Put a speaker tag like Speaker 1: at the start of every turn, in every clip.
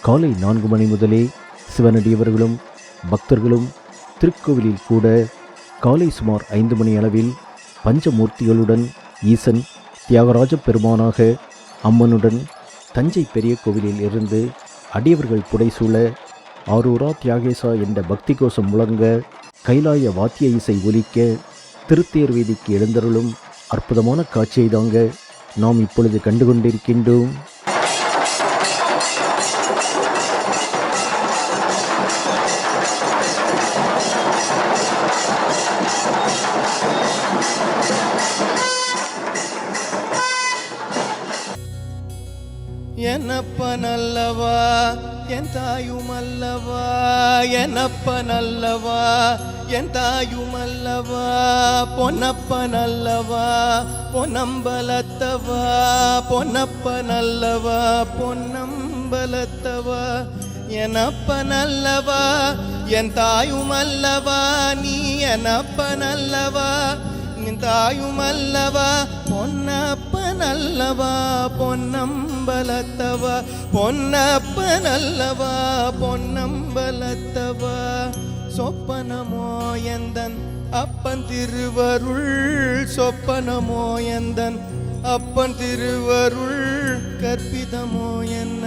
Speaker 1: காலை 4 மணி முதலே சிவனடியவர்களும் பக்தர்களும் திருக்கோவிலில் கூட காலை சுமார் 5 மணி அளவில் பஞ்சமூர்த்திகளுடன் ஈசன் தியாகராஜ பெருமானாக அம்மனுடன் தஞ்சை பெரிய கோவிலில் இருந்து அடியவர்கள் புடைசூழ ஆரூரா தியாகேசா என்ற பக்தி கோஷம் முழங்க கைலாய வாத்திய இசை ஒலிக்க திருத்தேர் வீதிக்கு எழுந்தருளும் அற்புதமான காட்சியை தாங்க நாம் இப்பொழுது கண்டுகொண்டிருக்கின்றோம்.
Speaker 2: என்னப்பனல்லவா என் தாயுமல்லவா, என்னப்பனல்லவா என் தாயுமல்லவா, பொன்னப்பனல்லவா பொன்னம்பலத்தவா, பொன்னப்பனல்லவா பொன்னம்பலத்தவா, என்னப்பனல்லவா என் தாயுமல்லவா, நீ என்னப்பனல்லவா என் தாயுமல்லவா, பொன்னப்பனல்லவா பொன்னம்பலத்தவா, பொன்னப்பனல்லவா பொன்னம்பலத்தவா, சொப்பனமோ எந்தன் அப்பன் திருவருள், சொப்பனமோ எந்தன் அப்பன் திருவருள், கற்பிதமோ என்ன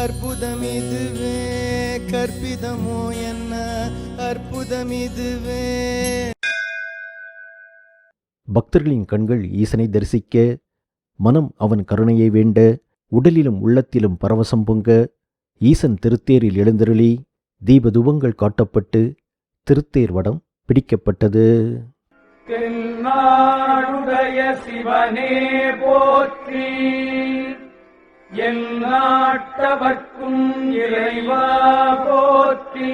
Speaker 2: அற்புதமிதுவே, கற்பிதமோ என்ன அற்புதமிதுவே.
Speaker 1: பக்தர்களின் கண்கள் ஈசனை தரிசிக்க, மனம் அவன் கருணையை வேண்ட, உடலிலும் உள்ளத்திலும் பரவசம் பொங்க, ஈசன் திருத்தேரில் எழுந்தருளி தீபதூபங்கள் காட்டப்பட்டு திருத்தேர் வடம் பிடிக்கப்பட்டது.
Speaker 3: தென்னாடுடைய சிவனே போற்றி, என் நாட்டவர்க்கும் இறைவா போற்றி.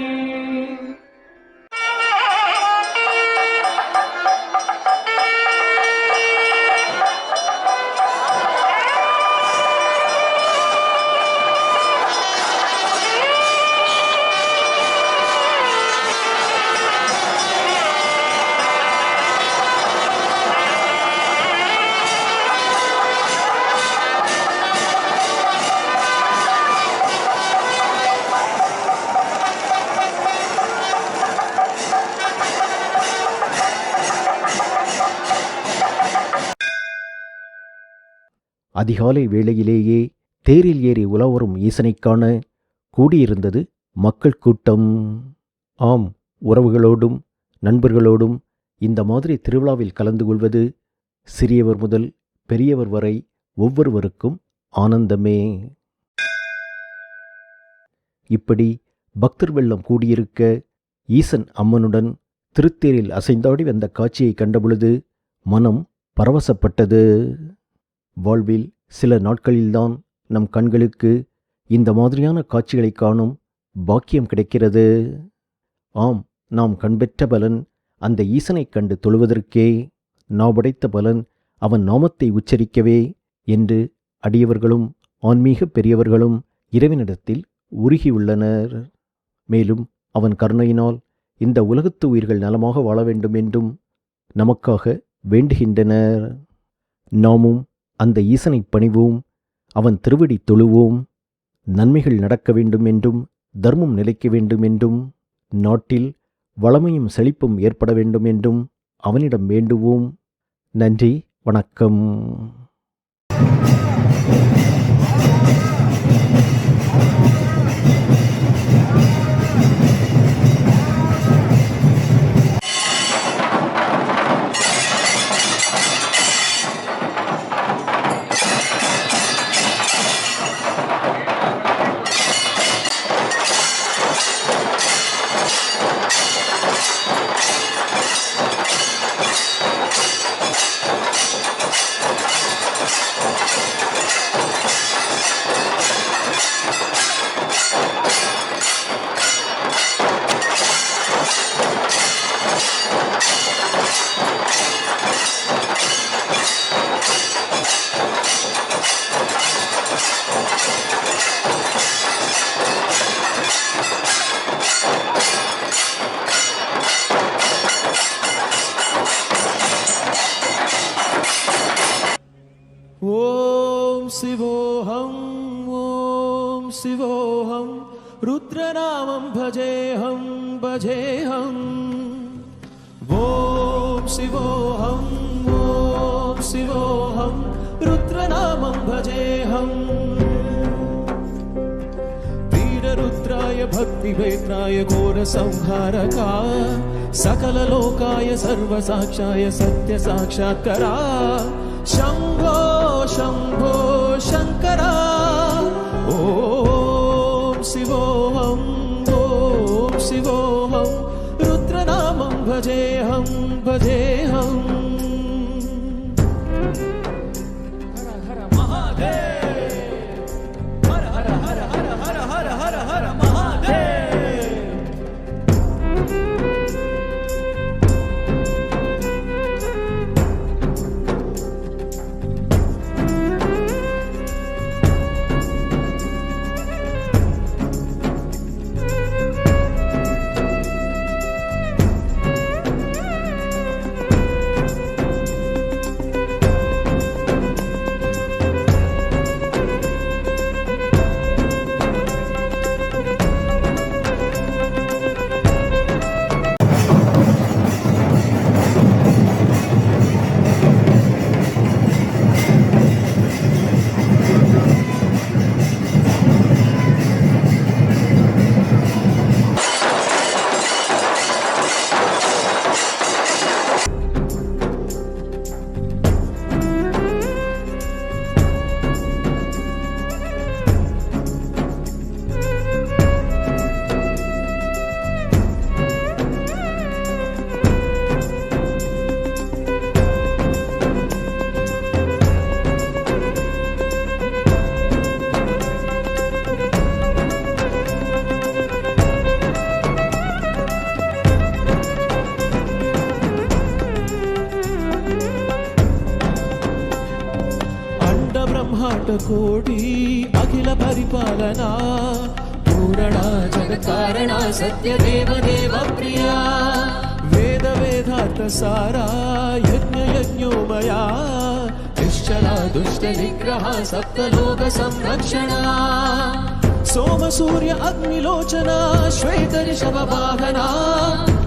Speaker 1: அதிகாலை வேளையிலேயே தேரில் ஏறி உலவரும் ஈசனைக் காண கூடியிருந்தது மக்கள் கூட்டம். ஆம், உறவுகளோடும் நண்பர்களோடும் இந்த மாதிரி திருவிழாவில் கலந்து கொள்வது சிறியவர் முதல் பெரியவர் வரை ஒவ்வொருவருக்கும் ஆனந்தமே. இப்படி பக்தர் வெள்ளம் கூடியிருக்க ஈசன் அம்மனுடன் திருத்தேரில் அசைந்தாடி வந்த காட்சியை கண்டபொழுது மனம் பரவசப்பட்டது. வாழ்வில் சில நாட்களில்தான் நம் கண்களுக்கு இந்த மாதிரியான காட்சிகளை காணும் பாக்கியம் கிடைக்கிறது. ஆம், நாம் கண்பெற்ற பலன் அந்த ஈசனைக் கண்டு தொழுவதற்கே, நாபடைத்த பலன் அவன் நாமத்தை உச்சரிக்கவே என்று அடியவர்களும் ஆன்மீக பெரியவர்களும் இறைவனிடத்தில் உருகியுள்ளனர். மேலும் அவன் கருணையினால் இந்த உலகத்து உயிர்கள் நலமாக வாழ வேண்டும் என்றும் நமக்காக வேண்டுகின்றனர். நாமும் அந்த ஈசனை பணிவோம், அவன் திருவடி தொழுவோம். நன்மைகள் நடக்க வேண்டும் என்றும், தர்மம் நிலைக்க வேண்டும் என்றும், நாட்டில் வளமையும் செழிப்பும் ஏற்பட வேண்டும் என்றும் அவனிடம் வேண்டுவோம். நன்றி, வணக்கம்.
Speaker 4: शिवोऽहं रुद्रनामं भजेऽहं भजेऽहम् ॐ शिवोऽहं रुद्रनामं भजेऽहं वीररुद्राय भक्तिवेत्राय घोरसंहारका सकललोकाय सर्वसाक्षाय सत्यसाक्षात्करा शम्भो शम्भो शङ्करा ॐ शिवोऽहं रुद्रनामं भजेऽहं भजेऽहम् हर हर महादेव हर हर हर हर हर हर हर हर महादेव कोटि अखिल परिपालना पूरणा जगत्कारणा सत्यदेव देव प्रिया वेद वेदार्थ सारा यज्ञ यज्ञोमया निश्चला दुष्ट निग्रहा सप्तलोक संरक्षणा सोम सूर्य अग्निलोचना श्वेत ऋषभ वाहना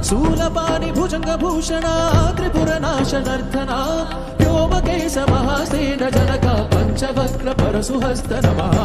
Speaker 4: शूलपाणि भुजंग भूषणा त्रिपुर नाशनर्धना व्योमकेश महासेन जनका पंचवक्र परशुहस्त नमः।